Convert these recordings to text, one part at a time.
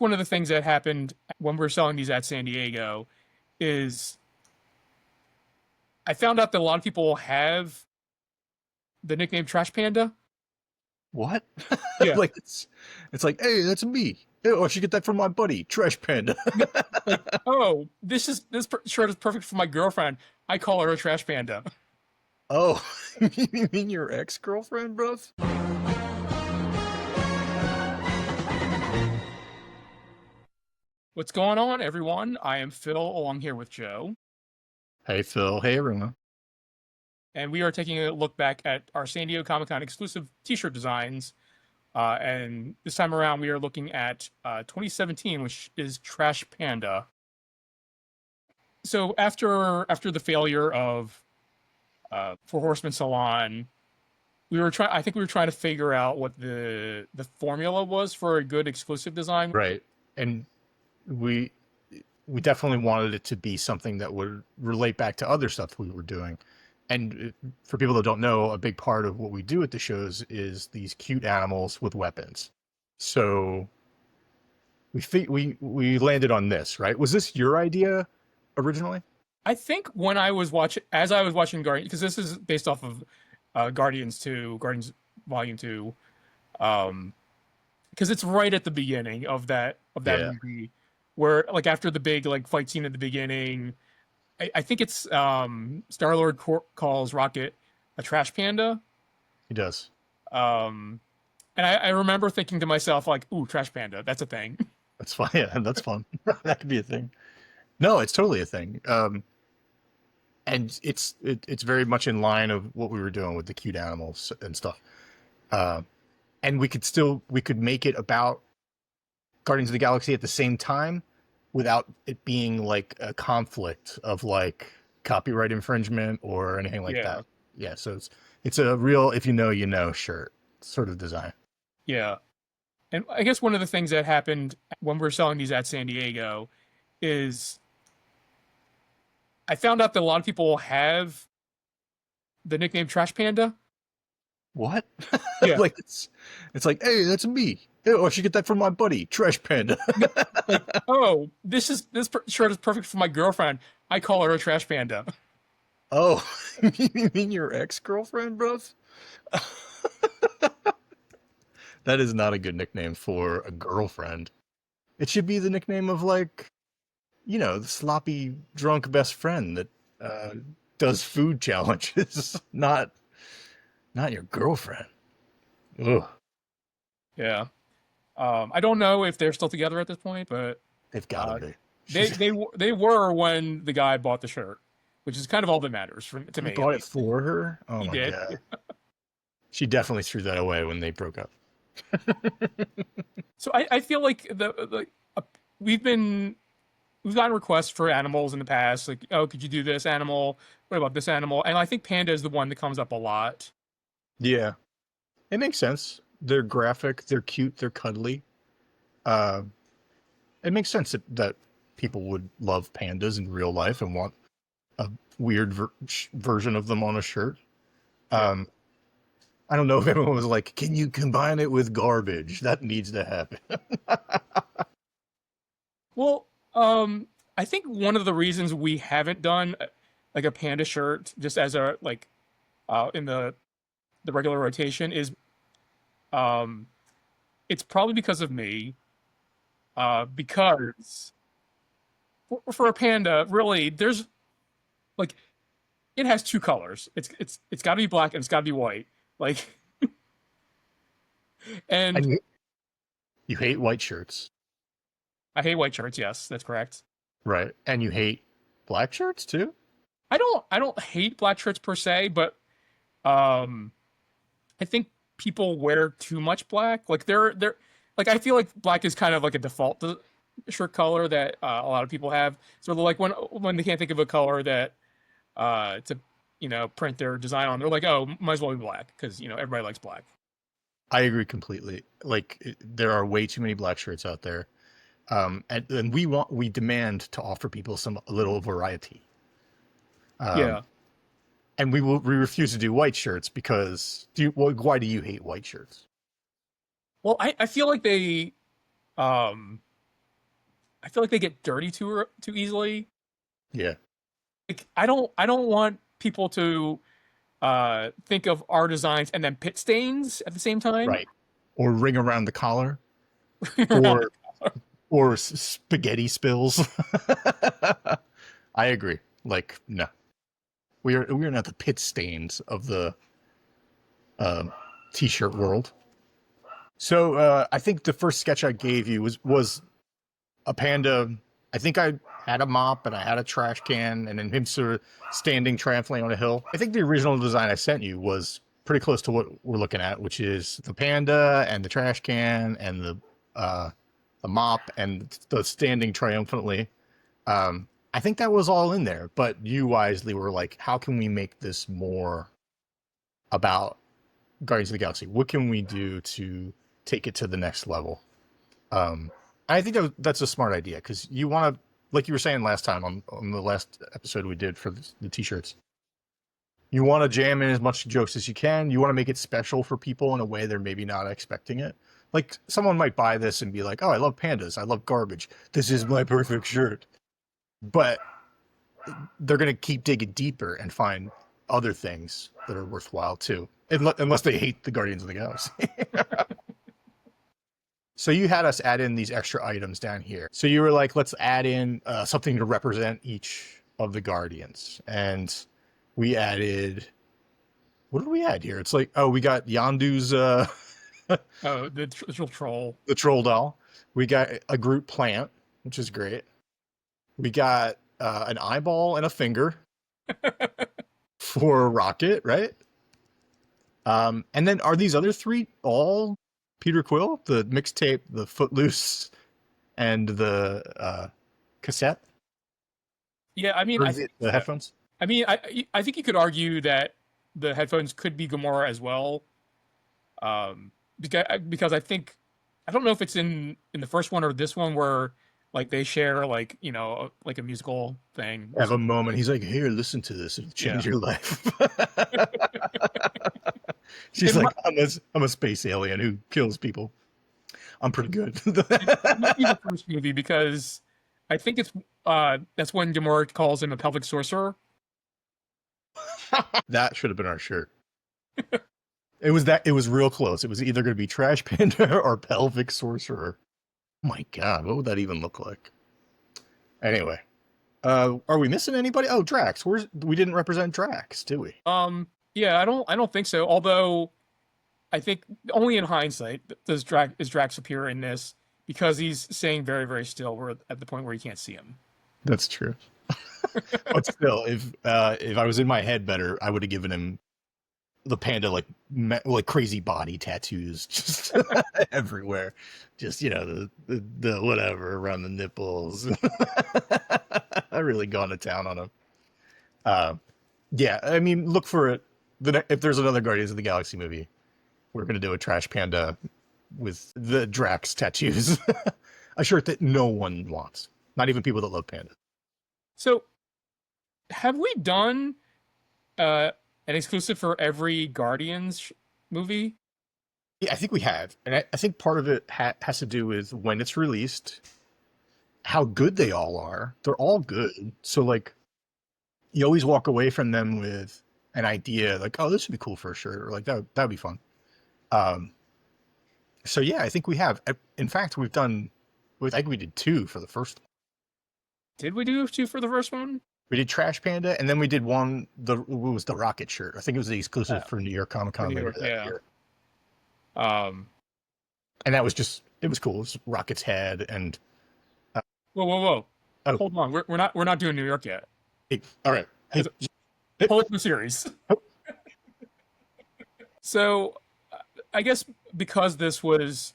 One of the things that happened when we were selling these at San Diego is I found out that a lot of people have the nickname Trash Panda. What? Yeah. Like it's like, hey, that's me. Oh, I should get that from my buddy, Trash Panda. Like, oh, this shirt is perfect for my girlfriend. I call her a Trash Panda. Oh, you mean your ex-girlfriend, bruv? What's going on, everyone? I am Phil, along here with Joe, Hey, Phil. Hey, everyone. and we are taking a look back at our San Diego Comic Con exclusive T-shirt designs. And this time around, we are looking at 2017, which is Trash Panda. So after the failure of Four Horsemen Salon, I think we were trying to figure out what the formula was for a good exclusive design. Right. And we we definitely wanted it to be something that would relate back to other stuff we were doing. And for people that don't know, a big part of what we do at the shows is these cute animals with weapons. So we landed on this, right? Was this your idea originally? I think as I was watching Guardian, because this is based off of Guardians Volume 2, because it's right at the beginning of that Yeah, movie, where like after the big like fight scene at the beginning, I think it's Star-Lord calls Rocket a trash panda. he does. Um, and I remember thinking to myself, like, ooh, trash panda, that's a thing. That's fine. Yeah, that's fun. That could be a thing. No, it's totally a thing. And it's very much in line of what we were doing with the cute animals and stuff. Uh, and we could make it about Guardians of the Galaxy at the same time without it being like a conflict of like copyright infringement or anything like Yeah, that. Yeah, so it's a real if you know you know shirt sort of design. yeah. And I guess one of the things that happened when we were selling these at San Diego is I found out that a lot of people have the nickname Trash Panda. What? Yeah. Like it's like, hey, that's me. Oh, I should get that from my buddy, Trash Panda. Like, oh, shirt is perfect for my girlfriend. I call her a Trash Panda. Oh, you mean your ex-girlfriend, bruv? That is not a good nickname for a girlfriend. It should be the nickname of like, the sloppy drunk best friend that uh, does food challenges, not your girlfriend. Ugh, Yeah. I don't know if they're still together at this point, but they've got to uh, be. they were when the guy bought the shirt, which is kind of all that matters to He me, at bought it least. for her. Oh He my did. god, she definitely threw that away when they broke up. So I feel like uh, we've been we've gotten requests for animals in the past, like, oh, could you do this animal? What about this animal? And I think Panda is the one that comes up a lot. Yeah, it makes sense. They're graphic, they're cute, they're cuddly. Uh, it makes sense that people would love pandas in real life and want a weird version of them on a shirt. Yeah. Um, I don't know if everyone was like, "Can you combine it with garbage?" That needs to happen. Well, I think one of the reasons we haven't done like a panda shirt just as a like in the regular rotation is um it's probably because of me. Because for a panda, really, there's like it has two colors. It's got to be black and it's got to be white. Like, and And you hate white shirts, I hate white shirts. Yes, that's correct. right? And you hate black shirts too. I don't hate black shirts per se, but um I think people wear too much black. Like they're like I feel like black is kind of like a default shirt color that a lot of people have. So they're like when they can't think of a color that to print their design on, they're like, oh, might as well be black because everybody likes black. I agree completely. Like there are way too many black shirts out there, and we demand to offer people a little variety. Um, Yeah. and we refuse to do white shirts because why do you hate white shirts? Well, I feel like they um I feel like they get dirty too easily. Yeah. Like I don't want people to think of our designs and then pit stains at the same time. Right. Or ring around the collar, Around or spaghetti spills. I agree. Like, no, we are not the pit stains of the um, t-shirt world. So I think the first sketch I gave you was a panda. I think I had a mop and I had a trash can, and then him sort of standing triumphantly on a hill. I think the original design I sent you was pretty close to what we're looking at, which is the panda and the trash can and the mop and the standing triumphantly. I think that was all in there, but you wisely were like, how can we make this more about Guardians of the Galaxy? What can we do to take it to the next level? I think that's a smart idea, because you want to, like you were saying last time on the last episode we did for the t-shirts, you want to jam in as much jokes as you can. You want to make it special for people in a way they're maybe not expecting it. Like, someone might buy this and be like, oh, I love pandas. I love garbage. This is my perfect shirt. But they're going to keep digging deeper and find other things that are worthwhile too. Unless they hate the Guardians of the Galaxy. So you had us add in these extra items down here. So you were like, let's add in something to represent each of the Guardians. And we added, what did we add here? It's like, oh, we got Yondu's Oh, the troll. the troll doll. We got a Groot plant, which is great. We got an eyeball and a finger for Rocket, right? And then are these other three all Peter Quill? The mixtape, the Footloose, and the cassette? Yeah, I mean, Or is it the headphones? I mean, I think you could argue that the headphones could be Gamora as well. Because I think I don't know if it's in the first one or this one where like they share like like a musical thing. Have a moment. He's like, here, listen to this. It'll change your life. She's like, I'm a space alien who kills people. I'm pretty good. It might be the first movie because I think it's that's when Gamora calls him a pelvic sorcerer. That should have been our shirt. It was real close. It was either going to be Trash Panda or Pelvic Sorcerer. Oh my god, what would that even look like? Anyway, are we missing anybody? Oh, Drax. We didn't represent Drax, did we? Yeah, I don't think so. Although I think only in hindsight does Drax appear in this because he's staying very, very still. We're at the point where you can't see him. That's true. But still, if I was in my head better, I would have given him the panda like crazy body tattoos just everywhere, just the whatever around the nipples. I really gone to town on him. Yeah, I mean, look for it. If there's another Guardians of the Galaxy movie, we're gonna do a trash panda with the Drax tattoos, a shirt that no one wants, not even people that love pandas. So, have we done an exclusive for every Guardians movie? Yeah, I think we have, and I think part of it has to do with when it's released, how good they all are. They're all good, so like, you always walk away from them with an idea, like, oh, this would be cool for a shirt, or like that'd be fun. So yeah, I think we have. In fact, we've done. I think we did 2 for the first one. Did we do 2 for the first one? We did Trash Panda, and then we did one. What was the Rocket shirt? I think it was the exclusive for New York Comic Con later that year. And that was it was cool. It was Rocket's head and. Whoa! Oh. Hold on, we're not doing New York yet. Hey, all right, Hold the series. So, I guess because this was,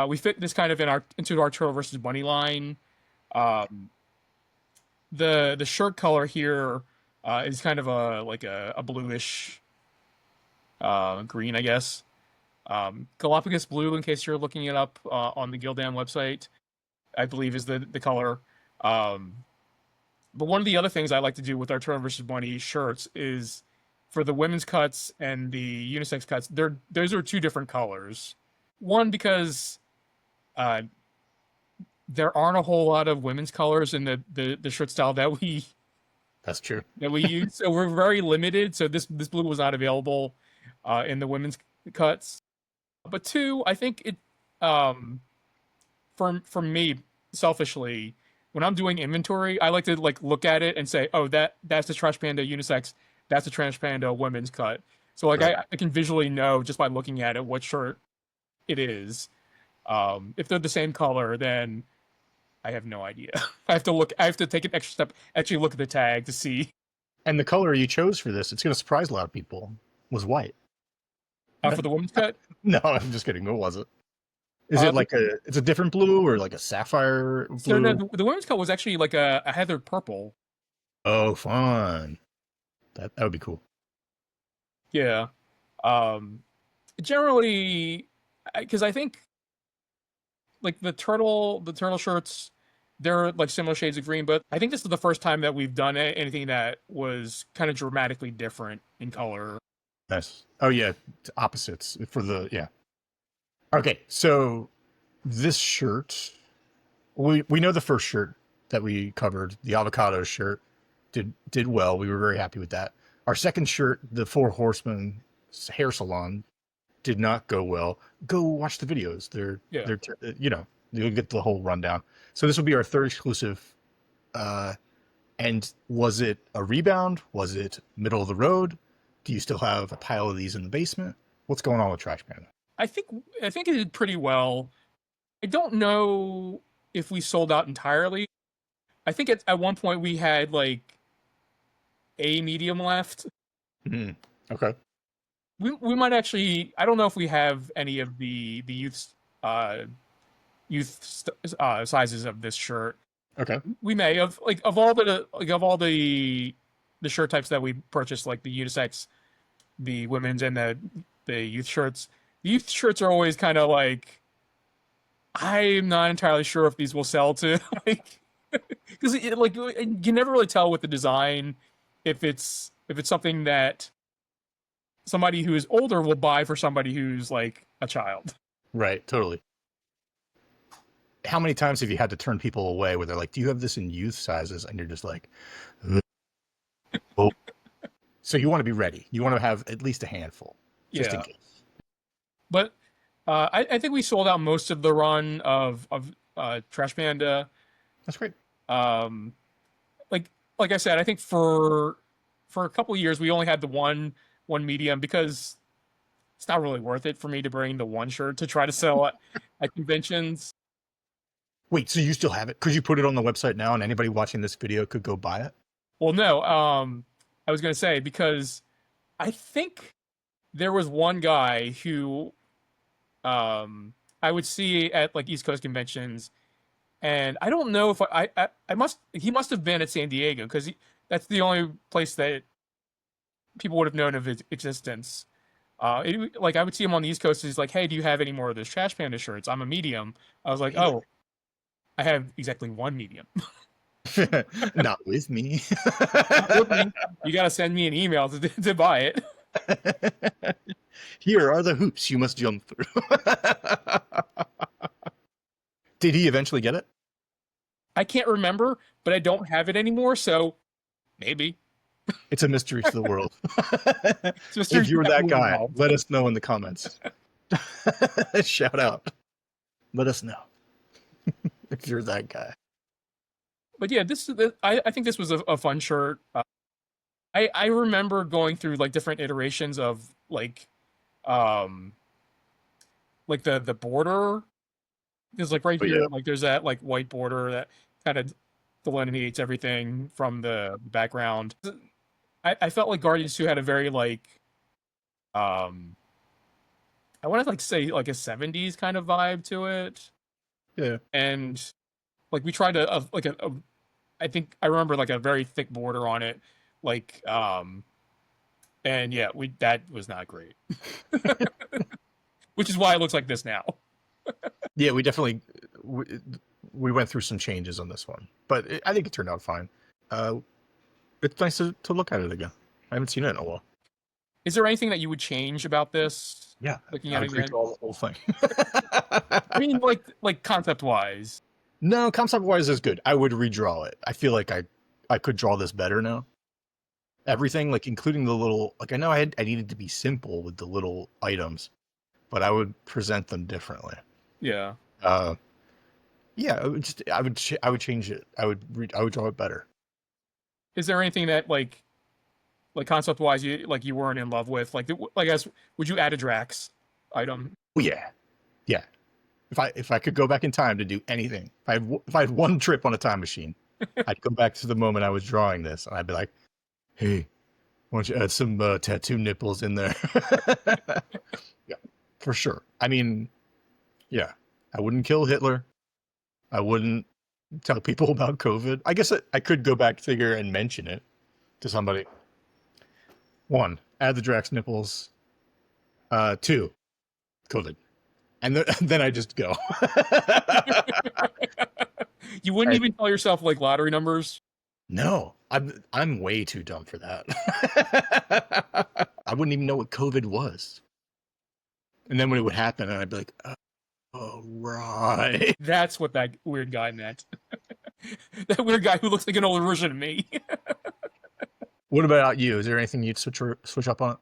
we fit this kind of into our Turtle versus Bunny line. The shirt color here is kind of a bluish green, I guess. Galapagos blue, in case you're looking it up on the Gildan website, I believe is the color. But one of the other things I like to do with our Turtle versus Bunny shirts is for the women's cuts and the unisex cuts, those are 2 different colors. One, because the there aren't a whole lot of women's colors in the shirt style That's true. that we use, so we're very limited. So this blue was not available in the women's cuts. But two, I think it um for me selfishly, when I'm doing inventory, I like to like look at it and say, oh, that's the Trash Panda unisex, that's the Trash Panda women's cut. So like Right. I can visually know just by looking at it what shirt it is. If they're the same color, then I have no idea. I have to look. I have to take an extra step, actually look at the tag to see. And the color you chose for this, it's going to surprise a lot of people, was white. For the women's cut. No, I'm just kidding. What was it? Is Uh, it like it's a different blue or like a sapphire so blue? no, the women's cut was actually like a heathered purple. Oh, fun. That would be cool. Yeah. Um, Generally, because I think like the turtle shirts, they're like similar shades of green, but I think this is the first time that we've done anything that was kind of dramatically different in color. Nice. Oh yeah, opposites for the yeah. Okay, so this shirt, we know the first shirt that we covered, the avocado shirt, did well. We were very happy with that. Our second shirt, the Four Horsemen hair salon, did not go well. Go watch the videos. Yeah. They're you'll get the whole rundown. So this will be our third exclusive. And was it a rebound? Was it middle of the road? Do you still have a pile of these in the basement? What's going on with Trash Panda? I think it did pretty well. I don't know if we sold out entirely. I think at one point we had like a medium left. Mm, okay. We might actually. I don't know if we have any of the sizes of this shirt. Okay. We may have of all the shirt types that we purchased, like the unisex, the women's, and the youth shirts. The youth shirts are always kind of like I'm not entirely sure if these will sell to like because like you never really tell with the design if it's something that somebody who is older will buy for somebody who's like a child. Right. Totally. How many times have you had to turn people away where they're like, "Do you have this in youth sizes?" And you're just like, "Oh." So you want to be ready. You want to have at least a handful, just in Yeah, case. but I think we sold out most of the run of Trash Panda. That's great. Um, like like I said, I think for a couple of years we only had the one medium because it's not really worth it for me to bring the one shirt to try to sell at conventions. Wait, so you still have it? Could you put it on the website now, and anybody watching this video could go buy it? Well, no, I was gonna say because I think there was one guy who I would see at like East Coast conventions, and I don't know if I must he must have been at San Diego because that's the only place that people would have known of his existence. Like I would see him on the East Coast. He's like, "Hey, do you have any more of those Trash Panda shirts? I'm a medium." I was like, "Oh, I have exactly one medium." Not with me. You got to send me an email to buy it. Here are the hoops you must jump through. Did he eventually get it? I can't remember, but I don't have it anymore, so maybe. It's a mystery to the world. Just If you're that guy, involved. let us know in the comments. Shout out. Let us know if you're that guy. But yeah, I think this was a fun shirt. I remember going through like different iterations of um like the border. Because like right Oh, here, yeah. like there's that like white border that kind of delineates everything from the background. I felt like Guardians 2 had a very like um I want to like say like a 70s kind of vibe to it. Yeah. And like we tried to like I think I remember like a very thick border on it. Like and yeah, we that was not great. Which is why it looks like this now. Yeah, we definitely we went through some changes on this one, but I think it turned out fine. It's nice to look at it again. I haven't seen it in a while. Is there anything that you would change about this? Yeah, Looking I at would it again. recall the whole thing. I mean, like concept wise. No, concept wise is good. I would redraw it. I feel like I could draw this better now. Everything, like including the little, like I know I needed to be simple with the little items, but I would present them differently. Yeah. Uh, yeah, I would change it. I would draw it better. Is there anything that like concept wise you weren't in love with? Like as would you add a Drax item? Oh yeah, yeah. If I could go back in time to do anything, if I had one trip on a time machine, I'd go back to the moment I was drawing this, and I'd be like, "Hey, why don't you add some tattoo nipples in there?" Yeah, for sure. I mean, yeah, I wouldn't kill Hitler. I wouldn't tell people about COVID. I guess I could go back figure and mention it to somebody. One, add the Drax nipples. Two, COVID, and then I just go. You wouldn't even tell yourself like lottery numbers. No, I'm way too dumb for that. I wouldn't even know what COVID was. And then when it would happen, and I'd be like, "Oh, right." That's what that weird guy meant. That weird guy who looks like an older version of me. What about you? Is there anything you'd switch up on?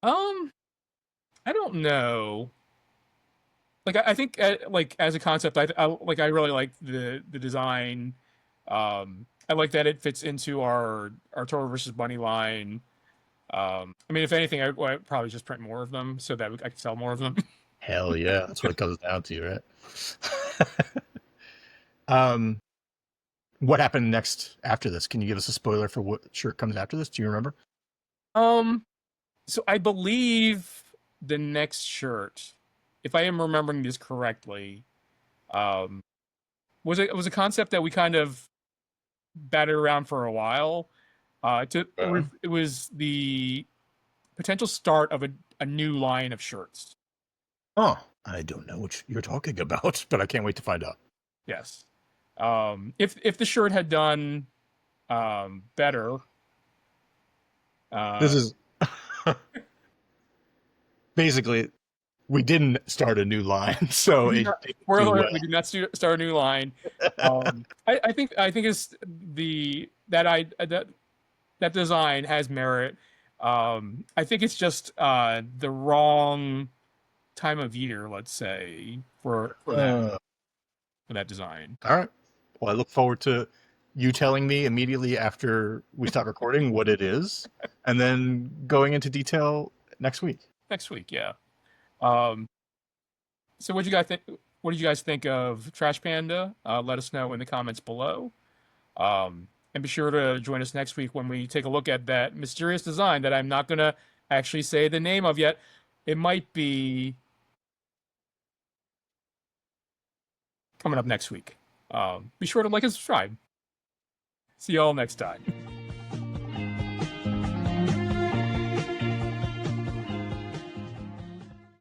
um, I don't know. Like I think like as a concept, I really like the design. I like that it fits into our Toro versus Bunny line. I mean, if anything, I'd probably just print more of them so that I could sell more of them. Hell yeah, that's what it comes down to, right? um, what happened next after this? Can you give us a spoiler for what shirt comes after this? Do you remember? Um, so I believe the next shirt, if I am remembering this correctly, um, was a concept that we kind of batted around for a while. It was the potential start of a new line of shirts. Oh, I don't know what you're talking about, but I can't wait to find out. Yes. If the shirt had done better, This is basically we didn't start a new line, so it didn't do spoiler, well. we did not start a new line. I think it's that design has merit. I think it's just the wrong time of year, let's say, for that design. All right. Well, I look forward to you telling me immediately after we stop recording what it is, and then going into detail next week. Next week, yeah. Um, so what you guys think? What did you guys think of Trash Panda? Let us know in the comments below. And be sure to join us next week when we take a look at that mysterious design that I'm not gonna actually say the name of yet. It might be coming up next week. Be sure to like and subscribe. See y'all next time.